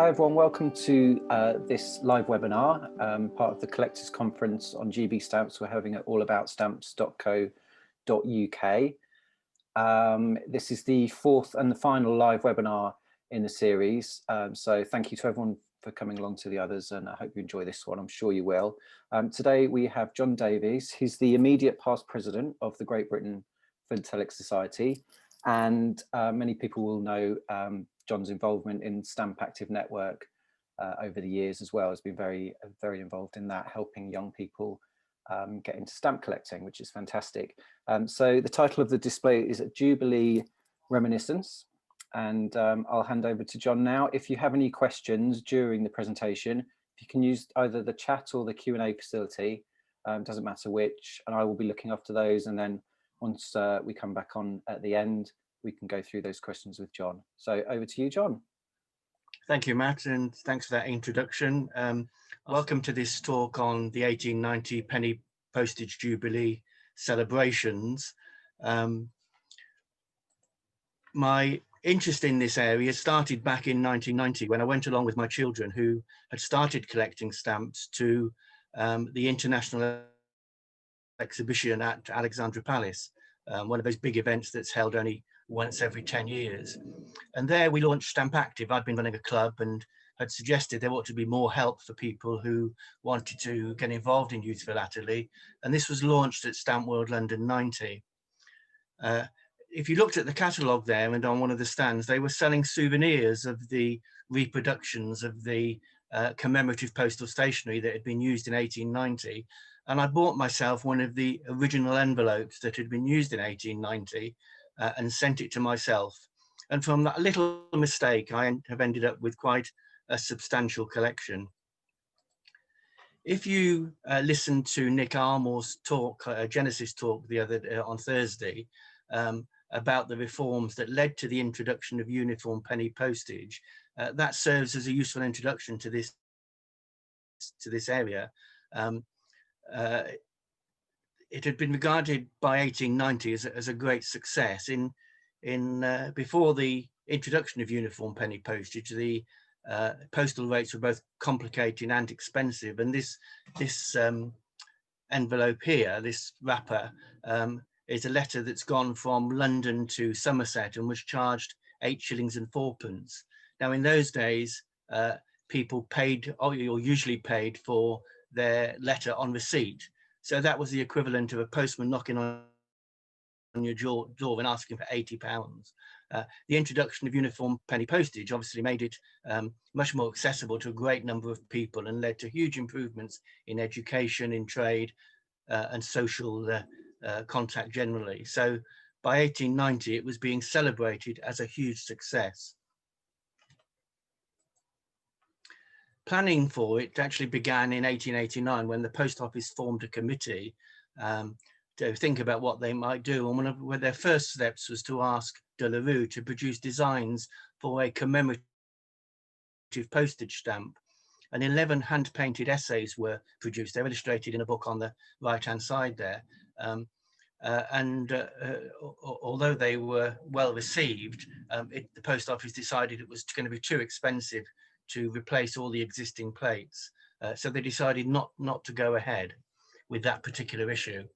Hi everyone, welcome to this live webinar, part of the Collectors Conference on GB Stamps we're having at allaboutStamps.co.uk. This is the fourth and the final live webinar in the series, so thank you to everyone for coming along to the others, and I hope you enjoy this one. I'm sure you will. Today we have John Davies. He's the immediate past president of the Great Britain Philatelic Society, and many people will know John's involvement in Stamp Active Network over the years as well. Has been very involved in that, helping young people get into stamp collecting, which is fantastic. So the title of the display is Jubilee Reminiscence, and I'll hand over to John now. If you have any questions during the presentation, if you can use either the chat or the Q&A facility, doesn't matter which, and I will be looking after those, and then once we come back on at the end, we can go through those questions with John. So over to you, John. Thank you, Matt, and thanks for that introduction. Welcome to this talk on the 1890 Penny Postage Jubilee celebrations. My interest in this area started back in 1990 when I went along with my children who had started collecting stamps to the International Exhibition at Alexandra Palace, one of those big events that's held only once every 10 years. And there we launched Stamp Active. I'd been running a club and had suggested there ought to be more help for people who wanted to get involved in youth philately. And this was launched at Stamp World London 90. If you looked at the catalogue there and on one of the stands, they were selling souvenirs of the reproductions of the commemorative postal stationery that had been used in 1890. And I bought myself one of the original envelopes that had been used in 1890 and sent it to myself. And from that little mistake, I have ended up with quite a substantial collection. If you listen to Nick Armour's talk, Genesis talk the other on Thursday, about the reforms that led to the introduction of Uniform Penny Postage, that serves as a useful introduction to this area. It had been regarded by 1890 as a great success. Before the introduction of Uniform Penny Postage, the postal rates were both complicated and expensive, and this envelope here, this wrapper, is a letter that's gone from London to Somerset and was charged 8 shillings and 4p. Now, in those days, people paid, or usually paid, for their letter on receipt. So that was the equivalent of a postman knocking on your door and asking for £80. The introduction of Uniform Penny Postage obviously made it much more accessible to a great number of people and led to huge improvements in education, in trade, and social contact generally. So by 1890, it was being celebrated as a huge success. Planning for it actually began in 1889 when the Post Office formed a committee to think about what they might do. And one of their first steps was to ask De La Rue to produce designs for a commemorative postage stamp. And 11 hand-painted essays were produced. They're illustrated in a book on the right-hand side there. Although they were well received, the Post Office decided it was going to be too expensive to replace all the existing plates. So they decided not to go ahead with that particular issue.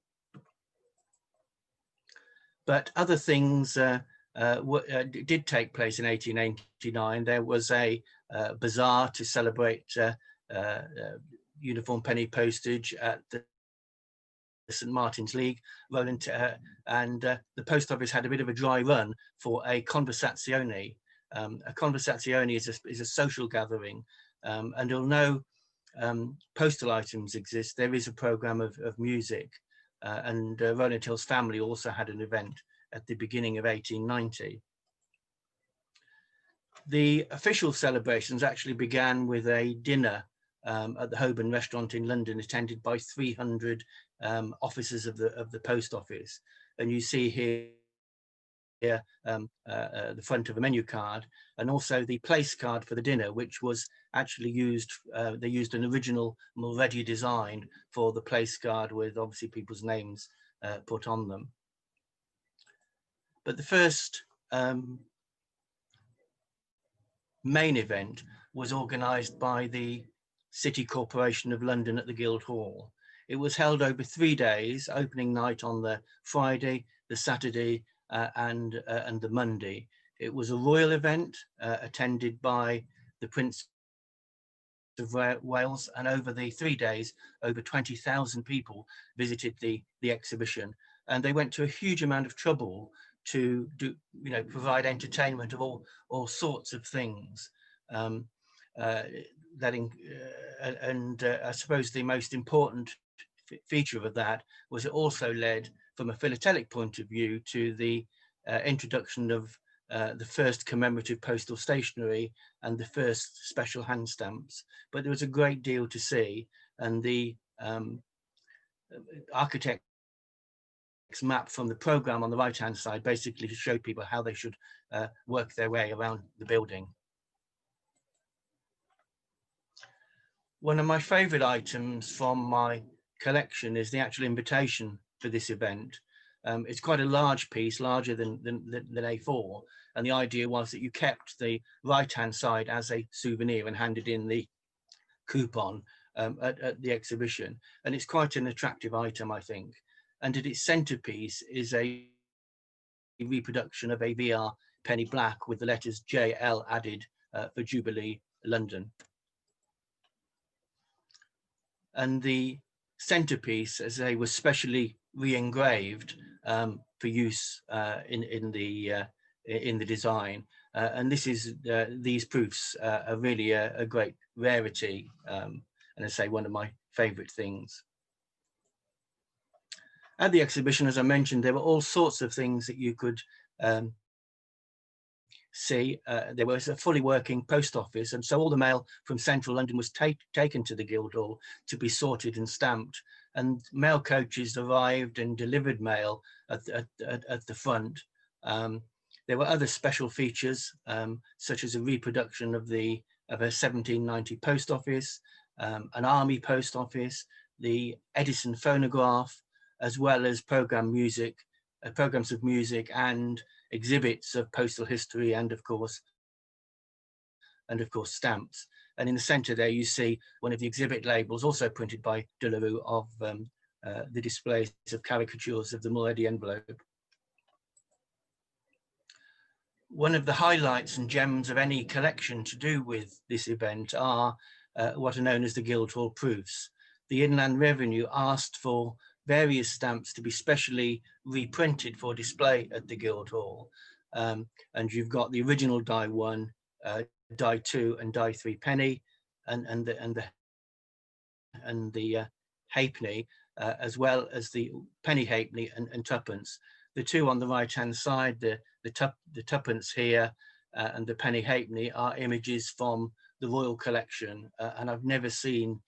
But other things did take place in 1889. There was a bazaar to celebrate Uniform Penny Postage at the St Martin's League, and the Post Office had a bit of a dry run for a conversazione. A conversazione is a social gathering, and although postal items exist, there is a program of music, and Roland Hill's family also had an event at the beginning of 1890. The official celebrations actually began with a dinner at the Holborn restaurant in London, attended by 300 officers of the Post Office. And you see here the front of a menu card, and also the place card for the dinner, which was actually used. They used an original Mulready design for the place card with obviously people's names put on them. But the first main event was organised by the City Corporation of London at the Guildhall. It was held over 3 days, opening night on the Friday, the Saturday, and the Monday. It was a royal event attended by the Prince of Wales, and over the 3 days, over 20,000 people visited the exhibition, and they went to a huge amount of trouble to provide entertainment of all sorts of things. I suppose the most important feature of that was it also led, from a philatelic point of view, to the introduction of the first commemorative postal stationery and the first special hand stamps. But there was a great deal to see, and the architect's map from the programme on the right hand side basically showed people how they should work their way around the building. One of my favourite items from my collection is the actual invitation for this event. It's quite a large piece, larger than A4, and the idea was that you kept the right-hand side as a souvenir and handed in the coupon at the exhibition. And it's quite an attractive item, I think. And at its centrepiece is a reproduction of a VR penny black with the letters JL added for Jubilee London. And the centrepiece, as I say, was specially re-engraved for use in the design, and this is these proofs are really a great rarity, and I say one of my favourite things. At the exhibition, as I mentioned, there were all sorts of things that you could see. There was a fully working post office, and so all the mail from central London was taken to the Guildhall to be sorted and stamped, and mail coaches arrived and delivered mail at the front. There were other special features, such as a reproduction of a 1790 post office, an army post office, the Edison phonograph, as well as programs of music and exhibits of postal history, and of course stamps. And in the centre there you see one of the exhibit labels, also printed by De La Rue, of the displays of caricatures of the Mulready envelope. One of the highlights and gems of any collection to do with this event are what are known as the Guildhall proofs. The Inland Revenue asked for various stamps to be specially reprinted for display at the Guildhall, and you've got the original die 1, die 2, and die 3 penny, and the halfpenny, as well as the penny halfpenny and twopence. The two on the right hand side, the twopence here and the penny halfpenny, are images from the Royal Collection, and I've never seen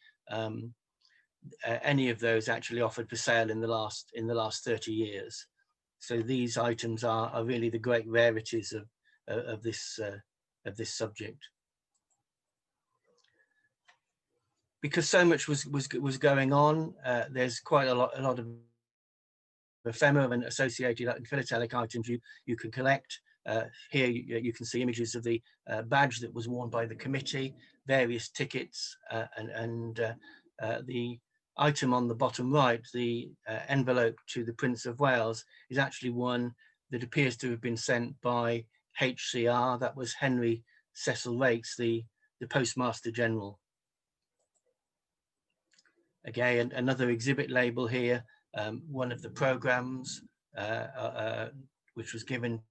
any of those actually offered for sale in the last 30 years. So these items are really the great rarities of this subject. Because so much was going on, there's quite a lot of ephemera and associated philatelic items you can collect. Here you can see images of the badge that was worn by the committee, various tickets, and the item on the bottom right, the envelope to the Prince of Wales, is actually one that appears to have been sent by HCR. That was Henry Cecil Raikes, the Postmaster General. Again, another exhibit label here, one of the programs which was given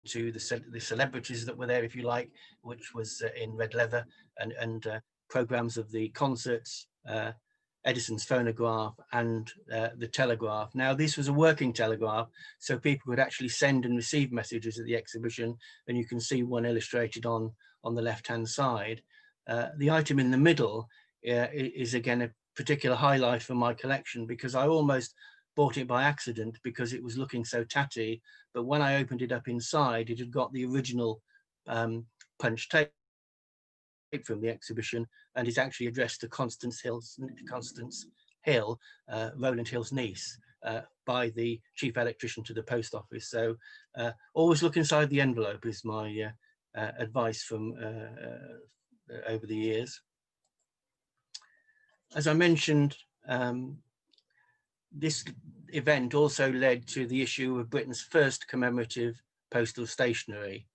to the celebrities that were there, if you like, which was in red leather, and programs of the concerts, Edison's phonograph, and the telegraph. Now, this was a working telegraph, so people could actually send and receive messages at the exhibition, and you can see one illustrated on the left-hand side. The item in the middle is again a particular highlight for my collection, because I almost bought it by accident because it was looking so tatty, but when I opened it up inside, it had got the original punch tape from the exhibition, and is actually addressed to Constance Hill, Rowland Hill's niece, by the chief electrician to the post office. So always look inside the envelope is my advice from over the years. As I mentioned, this event also led to the issue of Britain's first commemorative postal stationery.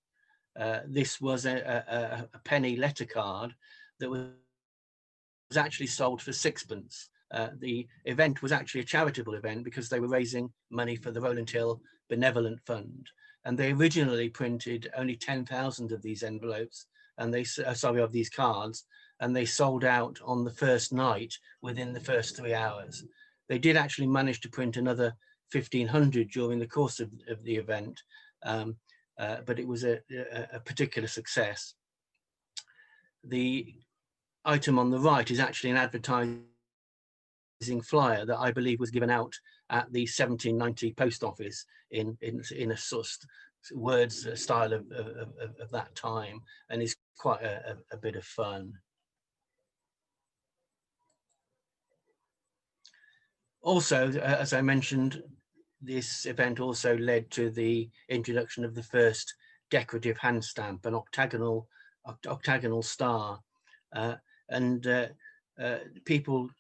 This was a penny letter card that was actually sold for sixpence. The event was actually a charitable event because they were raising money for the Rowland Hill Benevolent Fund, and they originally printed only 10,000 of these envelopes, and of these cards, and they sold out on the first night within the first 3 hours. They did actually manage to print another 1,500 during the course of the event, but it was a particular success. The item on the right is actually an advertising flyer that I believe was given out at the 1790 post office in a sort of words style of that time, and is quite a bit of fun. Also, as I mentioned, this event also led to the introduction of the first decorative hand stamp, an octagonal star, and people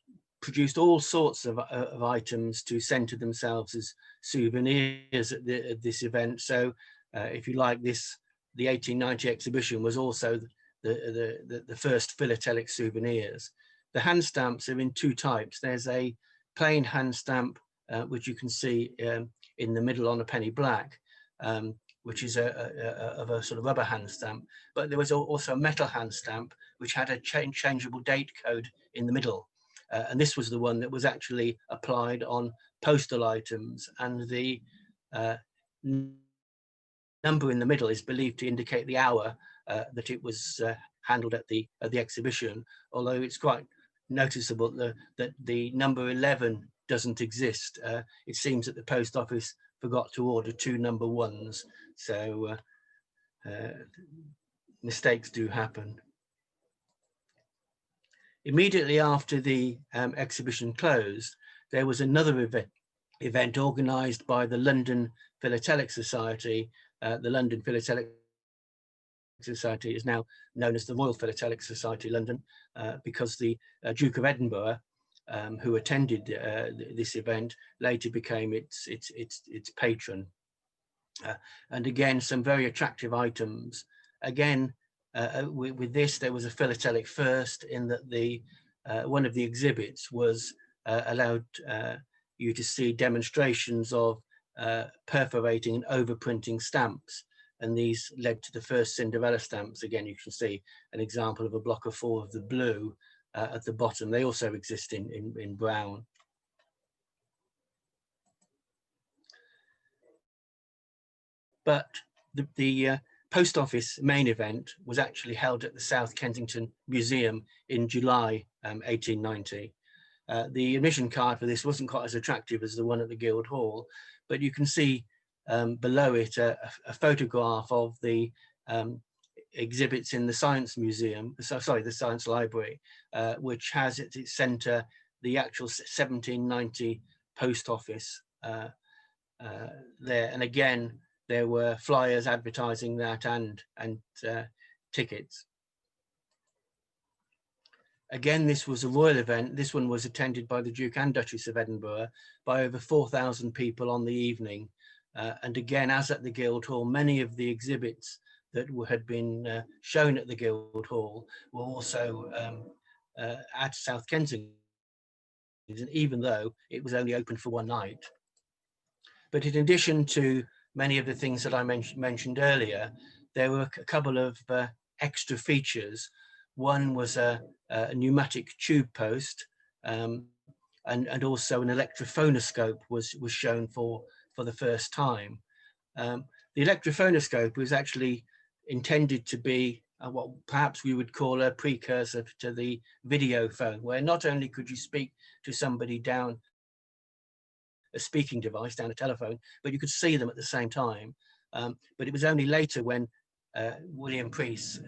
produced all sorts of items to send themselves as souvenirs at this event. So, if you like, the 1890 exhibition was also the first philatelic souvenirs. The hand stamps are in two types. There's a plain hand stamp, which you can see in the middle on a penny black, which is of a sort of rubber hand stamp. But there was also a metal hand stamp, which had a changeable date code in the middle. And this was the one that was actually applied on postal items. And the number in the middle is believed to indicate the hour that it was handled at the exhibition, although it's quite noticeable that the number 11 doesn't exist. It seems that the post office forgot to order 2 number 1s, so mistakes do happen. Immediately after the exhibition closed, there was another event organised by the London Philatelic Society. The London Philatelic Society is now known as the Royal Philatelic Society London, because the Duke of Edinburgh, who attended this event, later became its patron. And again, some very attractive items. Again, with this, there was a philatelic first in that the one of the exhibits was allowed you to see demonstrations of perforating and overprinting stamps. And these led to the first Cinderella stamps. Again, you can see an example of a block of 4 of the blue at the bottom. They also exist in brown. But the post office main event was actually held at the South Kensington Museum in July 1890. The admission card for this wasn't quite as attractive as the one at the Guildhall, but you can see below it a photograph of the exhibits in the Science Museum, the Science Library, which has at its centre the actual 1790 post office there. And again, there were flyers advertising that and tickets. Again, this was a royal event. This one was attended by the Duke and Duchess of Edinburgh, by over 4,000 people on the evening. And again, as at the Guildhall, many of the exhibits that had been shown at the Guildhall were also at South Kensington, even though it was only open for one night. But in addition to many of the things that I mentioned earlier, there were a couple of extra features. One was a pneumatic tube post, and also an electrophonoscope was shown for the first time. The electrophonoscope was actually intended to be what perhaps we would call a precursor to the video phone, where not only could you speak to somebody down a speaking device, down a telephone, but you could see them at the same time. But it was only later when William Preece,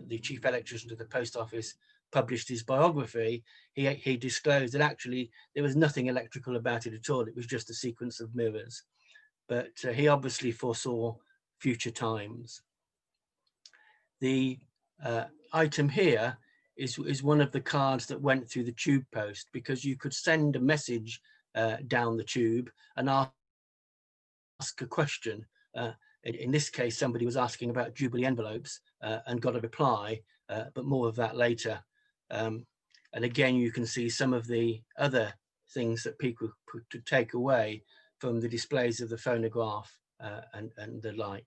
the chief electrician of the post office, published his biography, he disclosed that actually there was nothing electrical about it at all. It was just a sequence of mirrors. But he obviously foresaw future times. The item here is one of the cards that went through the tube post, because you could send a message down the tube and ask a question. In this case, somebody was asking about Jubilee envelopes and got a reply, but more of that later. And again, you can see some of the other things that people could take away from the displays of the phonograph and the like.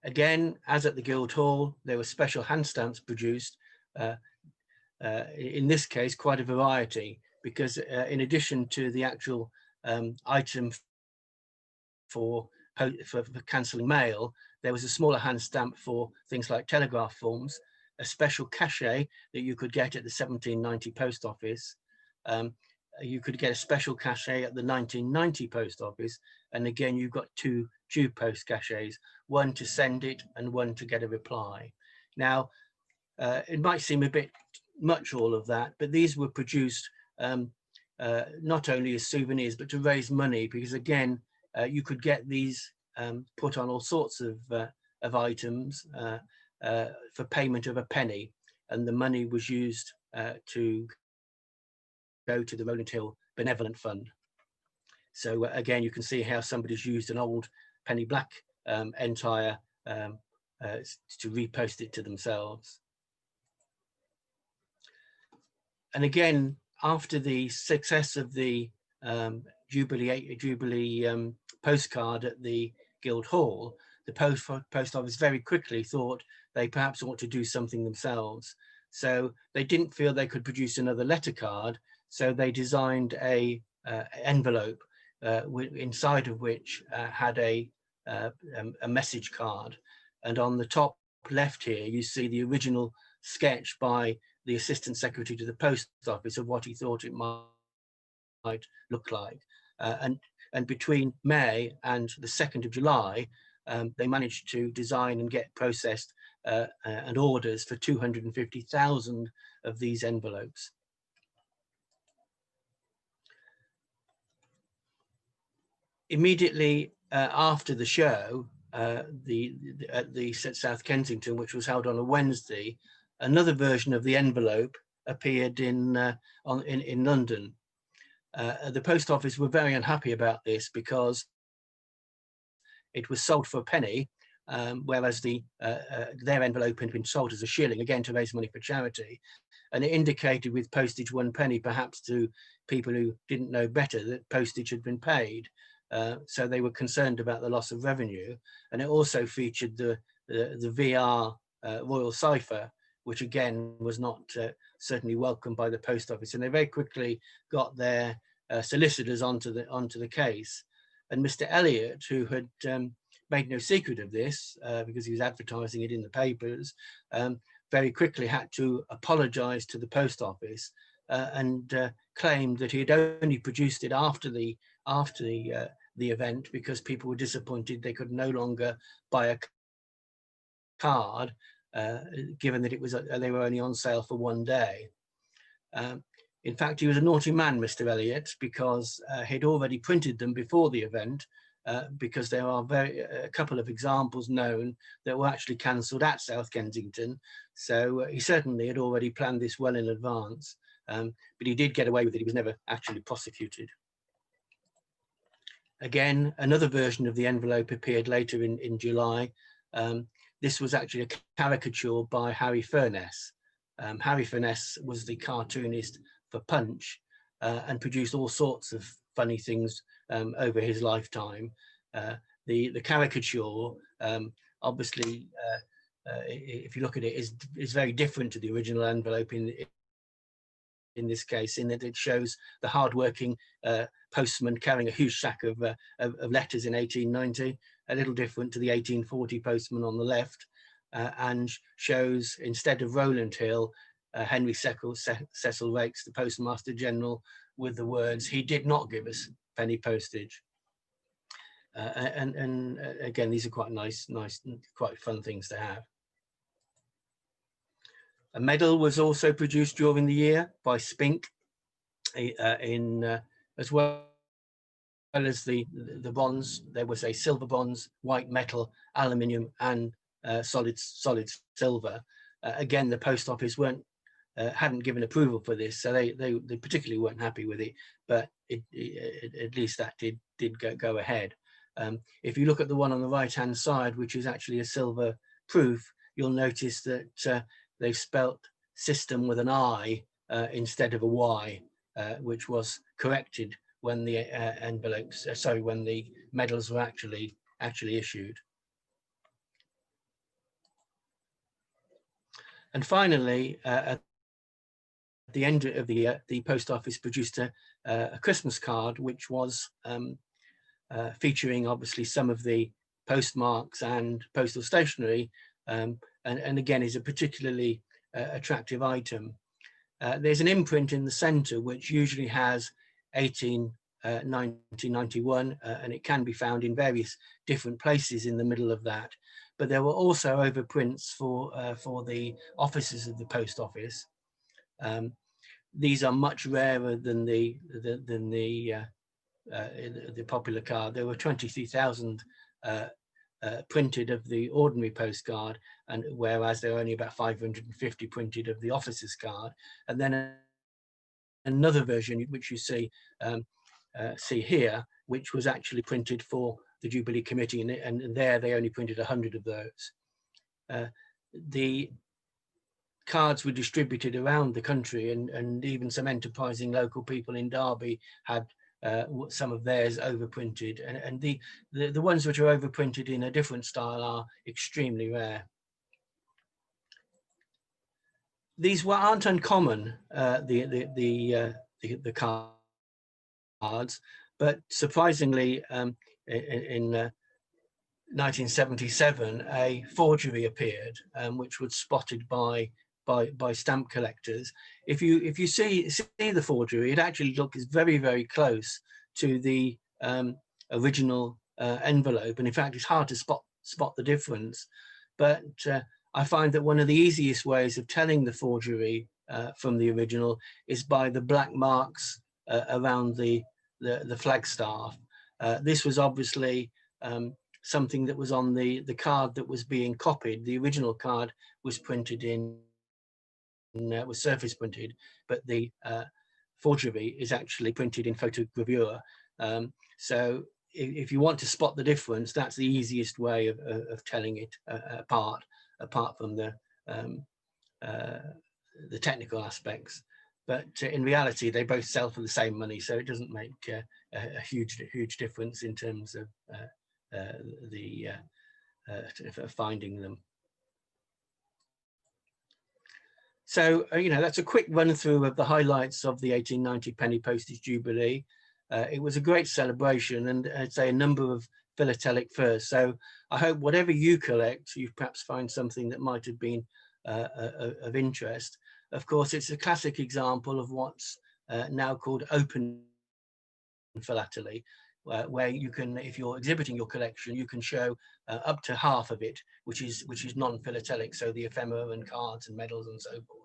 Again, as at the Guildhall, there were special hand stamps produced. In this case, quite a variety, because in addition to the actual item for cancelling mail, there was a smaller hand stamp for things like telegraph forms, a special cachet that you could get at the 1790 post office. You could get a special cachet at the 1990 post office. And again, you've got two tube post cachets, one to send it and one to get a reply. Now, it might seem a bit much, all of that, but these were produced not only as souvenirs, but to raise money, because again, you could get these put on all sorts of items for payment of a penny, and the money was used to go to the Rowland Hill Benevolent Fund. So again, you can see how somebody's used an old penny black entire to repost it to themselves. And again, after the success of the Jubilee postcard at the Guildhall, the post office very quickly thought they perhaps ought to do something themselves. So they didn't feel they could produce another letter card, so they designed a envelope inside of which had a message card. And on the top left here, you see the original sketch by the Assistant Secretary to the Post Office of what he thought it might look like. And between May and the 2nd of July, they managed to design and get processed and orders for 250,000 of these envelopes. Immediately after the show, at the South Kensington, which was held on a Wednesday, another version of the envelope appeared in London. The post office were very unhappy about this because it was sold for a penny, whereas their envelope had been sold as a shilling, again to raise money for charity. And it indicated with postage 1 penny, perhaps to people who didn't know better, that postage had been paid. So they were concerned about the loss of revenue. And it also featured the VR royal cipher, which again was not certainly welcomed by the post office. And they very quickly got their solicitors onto the case. And Mr. Elliot, who had made no secret of this because he was advertising it in the papers, very quickly had to apologize to the post office and claimed that he had only produced it after the event because people were disappointed they could no longer buy a card, given that they were only on sale for 1 day. In fact, he was a naughty man, Mr. Elliot, because he'd already printed them before the event, because there are a couple of examples known that were actually cancelled at South Kensington. So he certainly had already planned this well in advance, but he did get away with it. He was never actually prosecuted. Again, another version of the envelope appeared later in July. This was actually a caricature by Harry Furness. Harry Furness was the cartoonist for Punch and produced all sorts of funny things over his lifetime. The caricature, obviously, if you look at it, is very different to the original envelope in this case, in that it shows the hardworking postman carrying a huge sack of letters in 1890, a little different to the 1840 postman on the left, and shows, instead of Rowland Hill, Henry Cecil Raikes, the Postmaster General, with the words, "He did not give us penny postage." And again, these are quite nice, quite fun things to have. A medal was also produced during the year by Spink as well as the bonds, there was a silver bonds, white metal, aluminium, and solid silver. Again, the post office hadn't given approval for this, so they particularly weren't happy with it. But at least that did go ahead. If you look at the one on the right hand side, which is actually a silver proof, you'll notice that they've spelt system with an I instead of a Y, which was corrected when the when the medals were actually issued. And finally, at the end of the year, the post office produced a Christmas card, which was featuring obviously some of the postmarks and postal stationery, and again is a particularly attractive item. There's an imprint in the center which usually has 1991, and it can be found in various different places in the middle of that. But there were also overprints for the offices of the post office. These are much rarer than the popular card. There were 23,000 printed of the ordinary postcard, and whereas there are only about 550 printed of the officer's card. And then another version, which you see here, which was actually printed for the Jubilee Committee, and there they only printed 100 of those. The cards were distributed around the country, and even some enterprising local people in Derby had some of theirs overprinted, and the ones which are overprinted in a different style are extremely rare. These aren't uncommon, the cards, but surprisingly, in 1977, a forgery appeared, which was spotted by stamp collectors. If you see the forgery, it actually looks very, very close to the original envelope, and in fact, it's hard to spot the difference. But I find that one of the easiest ways of telling the forgery from the original is by the black marks around the flagstaff. This was obviously something that was on the card that was being copied. The original card was printed was surface printed, but the forgery is actually printed in photogravure. So if you want to spot the difference, that's the easiest way of telling it apart from the technical aspects. But in reality, they both sell for the same money, so it doesn't make a huge difference in terms of finding them. So, that's a quick run through of the highlights of the 1890 Penny Postage Jubilee. It was a great celebration, and I'd say a number of philatelic firsts. So I hope whatever you collect, you perhaps find something that might have been of interest. Of course, it's a classic example of what's now called open philately, where you can, if you're exhibiting your collection, you can show up to half of it, which is non-philatelic, so the ephemera and cards and medals and so forth.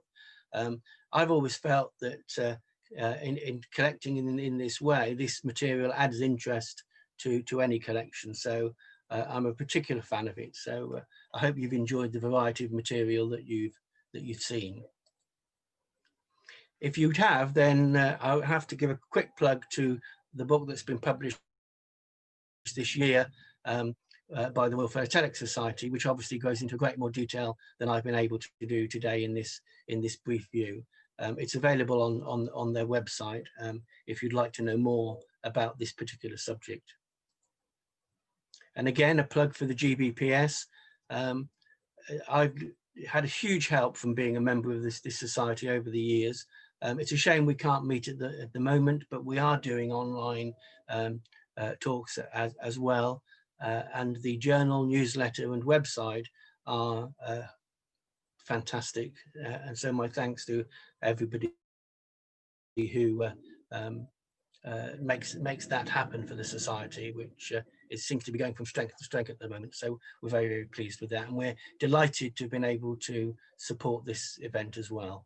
I've always felt that in collecting in this way, this material adds interest to any collection. So I'm a particular fan of it. So I hope you've enjoyed the variety of material that you've seen. If you have, then I'll have to give a quick plug to the book that's been published this year by the Royal Philatelic Society, which obviously goes into great more detail than I've been able to do today in this brief view. It's available on their website if you'd like to know more about this particular subject. And again, a plug for the GBPS. I've had a huge help from being a member of this society over the years. It's a shame we can't meet at the moment, but we are doing online talks as well. And the journal, newsletter, and website are fantastic. And so my thanks to everybody who makes that happen for the society, which it seems to be going from strength to strength at the moment. So we're very, very pleased with that, and we're delighted to have been able to support this event as well.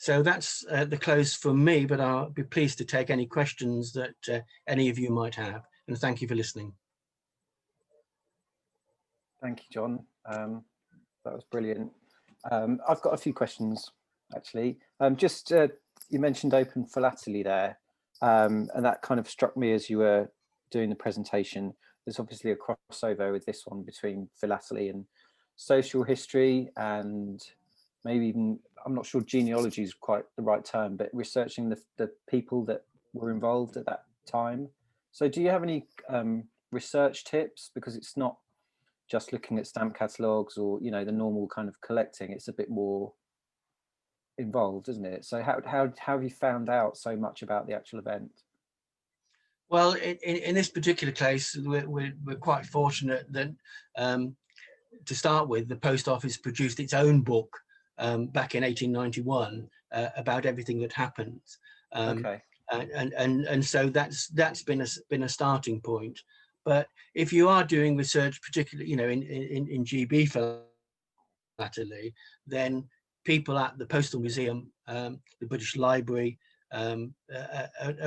So that's the close from me, but I'll be pleased to take any questions that any of you might have. And thank you for listening. Thank you, John. That was brilliant. I've got a few questions, actually. You mentioned open philately there, and that kind of struck me as you were doing the presentation. There's obviously a crossover with this one between philately and social history, and maybe even, I'm not sure genealogy is quite the right term, but researching the people that were involved at that time. So do you have any research tips? Because it's not just looking at stamp catalogues or, you know, the normal kind of collecting. It's a bit more involved, isn't it? So how have you found out so much about the actual event? Well, in this particular case, we're quite fortunate that to start with, the post office produced its own book back in 1891 about everything that happened. Okay. And so that's been a starting point. But if you are doing research, particularly, you know, in GB philately, then people at the Postal Museum, the British Library, are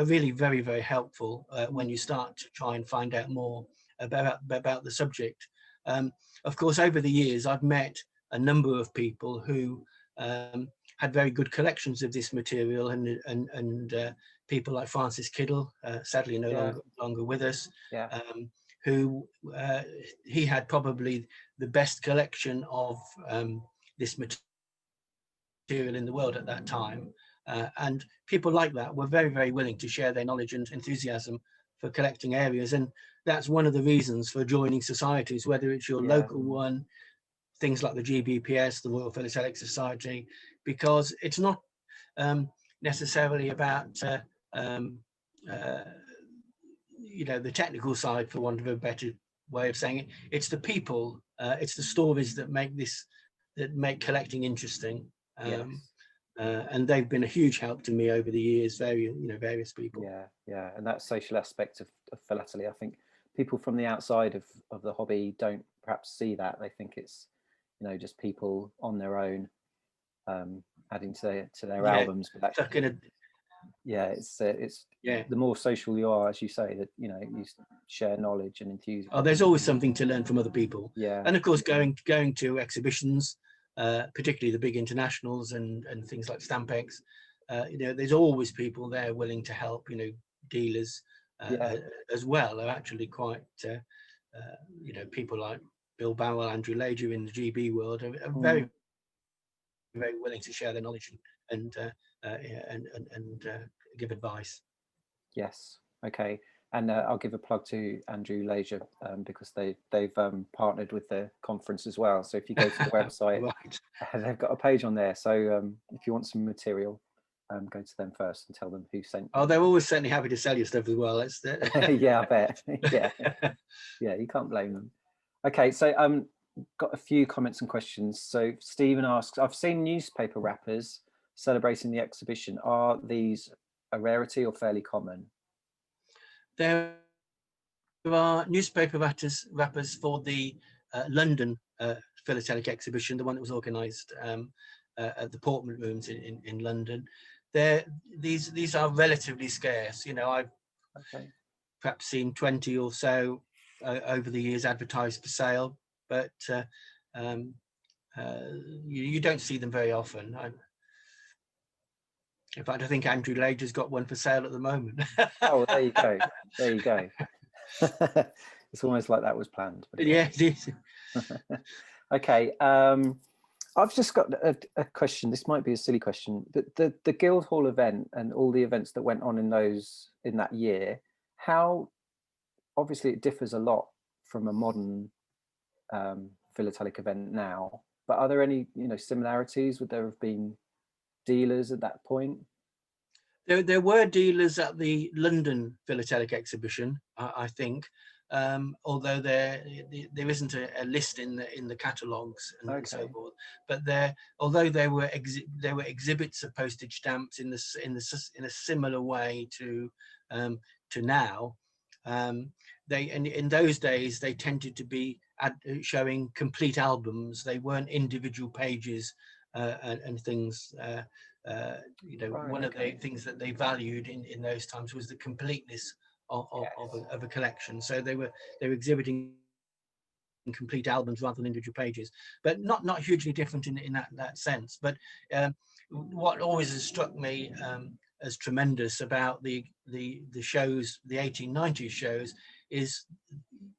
really very, very helpful when you start to try and find out more about the subject. Of course, over the years, I've met a number of people who had very good collections of this material, and people like Francis Kiddle, sadly no longer with us, who he had probably the best collection of this material in the world at that time. And people like that were very, very willing to share their knowledge and enthusiasm for collecting areas. And that's one of the reasons for joining societies, whether it's your local one, things like the GBPS, the Royal Philatelic Society, because it's not necessarily about you know, the technical side, for want of a better way of saying it. It's the people, it's the stories that make collecting interesting. And they've been a huge help to me over the years, various people. Yeah, and that social aspect of philately, I think people from the outside of the hobby don't perhaps see that. They think it's, you know, just people on their own adding to their albums, but that, it's the more social you are, as you say, that, you know, you share knowledge and enthusiasm. Oh, there's always something to learn from other people. And of course, going to exhibitions, particularly the big internationals and things like Stampex, you know, there's always people there willing to help. You know, dealers as well are actually quite, you know, people like Bill Bowell, Andrew Lager in the GB world are very, very willing to share their knowledge and give advice. Yes. Okay. And I'll give a plug to Andrew Lager because they've partnered with the conference as well. So if you go to the website, they've got a page on there. So if you want some material, go to them first and tell them who sent you. Oh, they're always certainly happy to sell you stuff as well. That's yeah, I bet. Yeah, you can't blame them. Okay, so got a few comments and questions. So Stephen asks, I've seen newspaper wrappers celebrating the exhibition. Are these a rarity or fairly common? There are newspaper wrappers for the London Philatelic exhibition, the one that was organised at the Portman Rooms in London. These are relatively scarce. You know, I've perhaps seen 20 or so over the years advertised for sale, but you don't see them very often. In fact, I think Andrew Lager's got one for sale at the moment. Oh, there you go. There you go. It's almost like that was planned. But it is. Okay. I've just got a question. This might be a silly question. The Guildhall event and all the events that went on in that year, how obviously it differs a lot from a modern philatelic event now. But are there any, you know, similarities? Would there have been dealers at that point? There were dealers at the London Philatelic exhibition, I think, although there isn't a list in the catalogues and so forth. But although there were exhibits of postage stamps in a similar way to now, in those days they tended to be showing complete albums. They weren't individual pages and things. you know, Right, one of okay. the things that they valued in those times was the completeness of a collection. So they were exhibiting complete albums rather than individual pages, but not hugely different in that sense. But what always has struck me as tremendous about the shows, the 1890s shows, is,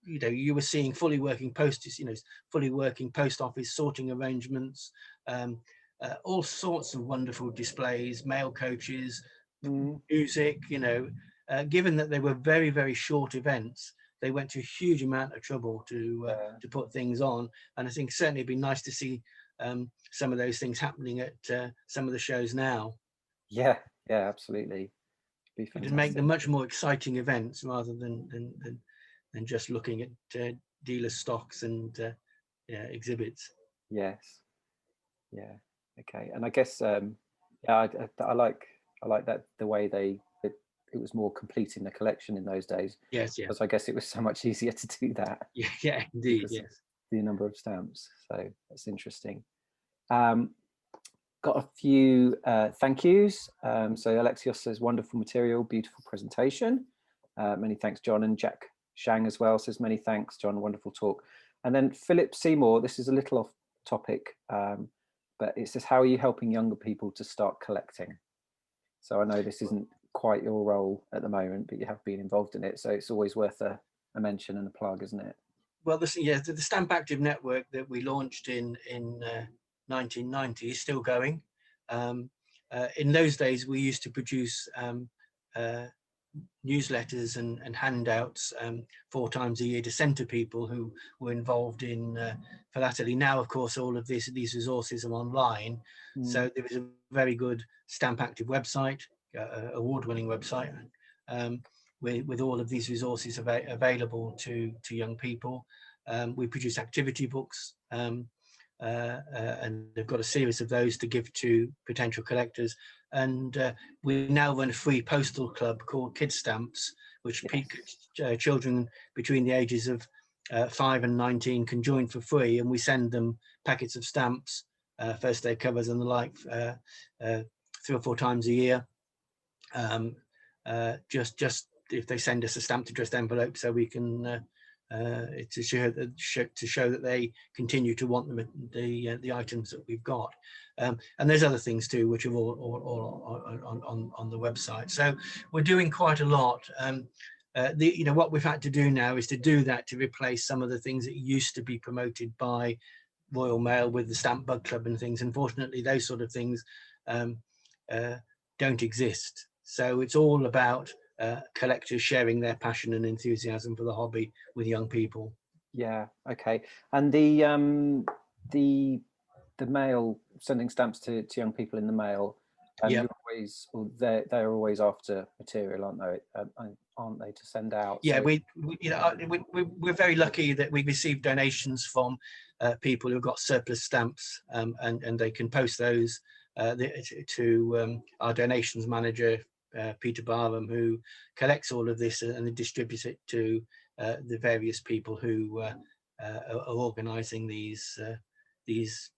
you know, you were seeing fully working posties, you know, fully working post office sorting arrangements, all sorts of wonderful displays, mail coaches, music, you know. Given that they were very short events, they went to a huge amount of trouble to put things on, and I think certainly it'd be nice to see some of those things happening at some of the shows now. Yeah, absolutely. Be It'd make them fantastic. much more exciting events rather than just looking at dealer stocks and exhibits. Yes. Yeah. Okay. And I guess yeah, I like that the way it was more complete in the collection in those days, Yes, yeah, because I guess it was so much easier to do that yeah, indeed, because of yes. the number of stamps. So that's interesting. Um, got a few thank yous. So Alexios says wonderful material, beautiful presentation. Many thanks, John. And Jack Shang as well says many thanks, John. Wonderful talk. And then Philip Seymour, this is a little off topic, but it says, how are you helping younger people to start collecting? So I know this isn't quite your role at the moment, but you have been involved in it. So it's always worth a mention and a plug, isn't it? Well, the Stamp Active network that we launched in 1990 is still going. In those days, we used to produce newsletters and handouts 4 times a year to send to people who were involved in philately. Now, of course, all of these resources are online. So there is a very good Stamp Active website, award-winning website, with all of these resources available to young people. We produce activity books, and they've got a series of those to give to potential collectors. And we now run a free postal club called Kid Stamps, which children between the ages of 5 and 19 can join for free, and we send them packets of stamps, first day covers and the like, 3 or 4 times a year. Just if they send us a stamped addressed envelope, so we can to show that they continue to want the items that we've got. And there's other things too, which are all on the website. So we're doing quite a lot. What we've had to do now is to do that to replace some of the things that used to be promoted by Royal Mail with the Stamp Bug Club and things. Unfortunately, those sort of things don't exist. So it's all about collectors sharing their passion and enthusiasm for the hobby with young people. Yeah. Okay. And the mail, sending stamps to young people in the mail, Yeah. they're always after material, aren't they? Aren't they, to send out? Yeah, So, we're very lucky that we receive donations from people who've got surplus stamps, and they can post those to our donations manager, Peter Barham, who collects all of this and distributes it to the various people who are organising these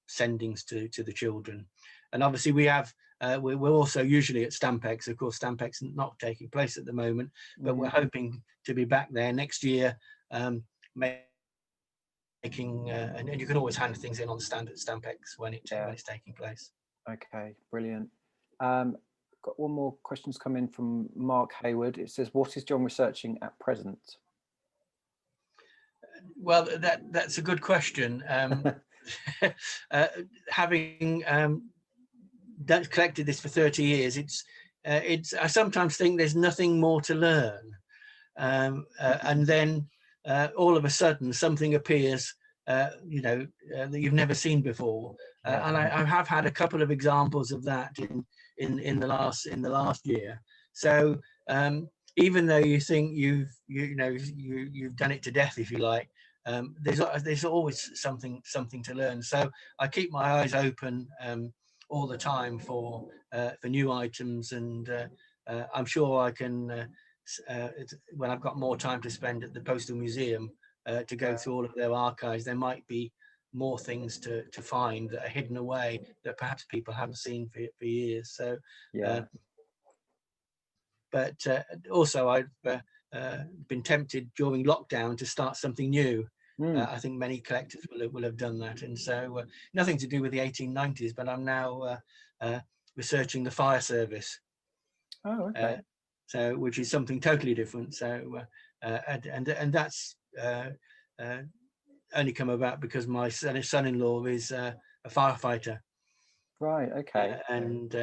sendings to the children. And obviously we have we're also usually at Stampex. Of course, Stampex is not taking place at the moment, but we're hoping to be back there next year, making and you can always hand things in on the stand at Stampex when it's taking place. Okay, brilliant. Got one more question's come in from Mark Hayward. It says, what is John researching at present? Well, that's a good question. Having collected this for 30 years, it's I sometimes think there's nothing more to learn, and then all of a sudden something appears that you've never seen before, and I have had a couple of examples of that in the last year. So even though you think you've done it to death, if you like, there's always something to learn. So I keep my eyes open all the time for new items, and I'm sure I can when I've got more time to spend at the Postal Museum to go through all of their archives, there might be more things to find that are hidden away that perhaps people haven't seen for years. So, Yeah. But also I've been tempted during lockdown to start something new. I think many collectors will have done that. And so nothing to do with the 1890s, but I'm now researching the fire service. Oh, okay. So, which is something totally different. So, and that's only come about because my son-in-law is a firefighter. Right. Okay. And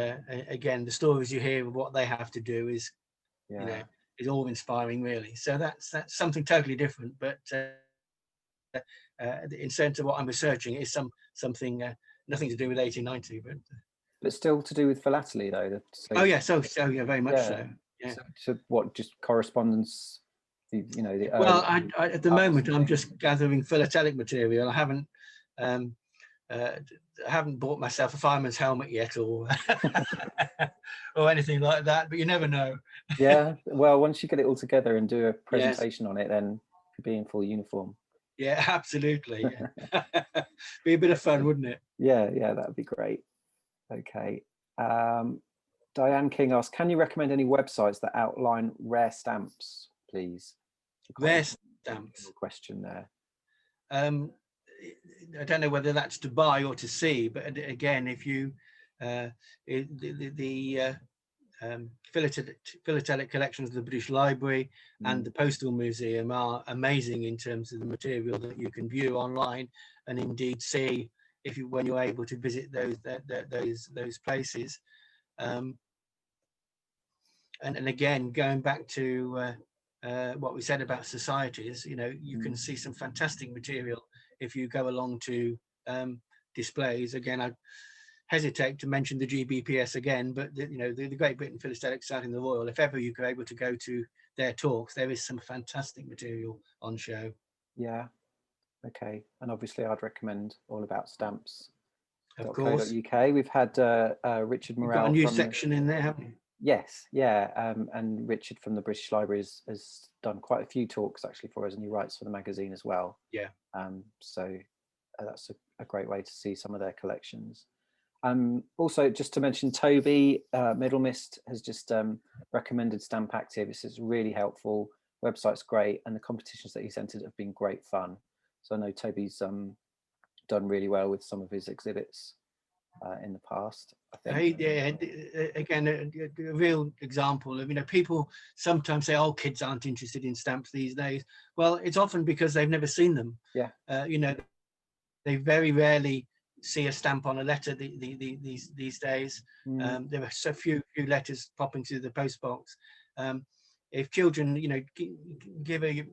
again, the stories you hear of what they have to do is, you know, is all inspiring, really. So that's something totally different. But in sense of what I'm researching, is something nothing to do with 1890, but still to do with philately, though. Oh yeah, so yeah, very much so. Yeah. So what? Just correspondence. You know, the well, I at the moment I'm just gathering philatelic material. I haven't bought myself a fireman's helmet yet, or or anything like that. But you never know. Yeah. Well, once you get it all together and do a presentation on it, then you'll be in full uniform. Yeah, absolutely. Be a bit of fun, wouldn't it? Yeah, that would be great. Okay. Diane King asks, can you recommend any websites that outline rare stamps, please? Rare stamps. Question there. I don't know whether that's to buy or to see, but again, if you philatelic collections of the British Library and the Postal Museum are amazing in terms of the material that you can view online and indeed see when you're able to visit those places. And again, going back to what we said about societies, you know, you can see some fantastic material if you go along to displays. Again, I hesitate to mention the GBPS again, but you know, the Great Britain Philatelic Society and the Royal, if ever you're able to go to their talks, there is some fantastic material on show. Yeah. Okay. And obviously I'd recommend All About Stamps. Of course. .co.uk. We've had Richard Morrell. You've got a new section in there, haven't you? Yes, yeah, and Richard from the British Library has done quite a few talks actually for us, and he writes for the magazine as well. Yeah. So that's a great way to see some of their collections. Also, just to mention, Toby Middlemist has just recommended Stamp Active. This is really helpful. Website's great, and the competitions that he's entered have been great fun. So I know Toby's done really well with some of his exhibits in the past, I think. Yeah, again, a real example of, you know, people sometimes say, oh, kids aren't interested in stamps these days. Well, it's often because they've never seen them. Yeah. You know, they very rarely see a stamp on a letter these days. There are so few letters popping through the post box. If children, you know, give a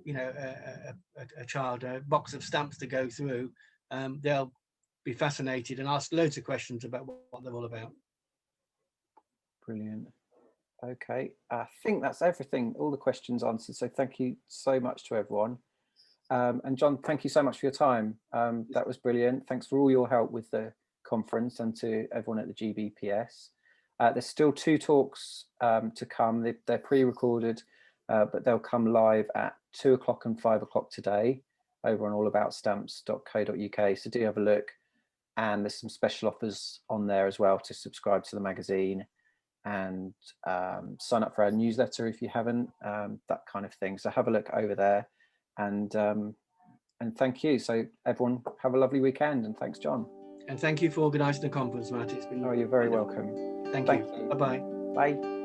child a box of stamps to go through, they'll be fascinated and ask loads of questions about what they're all about. Brilliant. Okay, I think that's everything, all the questions answered. So thank you so much to everyone. And John, thank you so much for your time. That was brilliant. Thanks for all your help with the conference and to everyone at the GBPS. There's still 2 talks to come. They're pre-recorded, but they'll come live at 2 o'clock and 5 o'clock today over on allaboutstamps.co.uk. So do have a look. And there's some special offers on there as well to subscribe to the magazine and sign up for our newsletter if you haven't, that kind of thing. So have a look over there, and thank you. So everyone have a lovely weekend, and thanks, John. And thank you for organising the conference, Matt. It's been you're very welcome. Thank you. Bye-bye. Bye.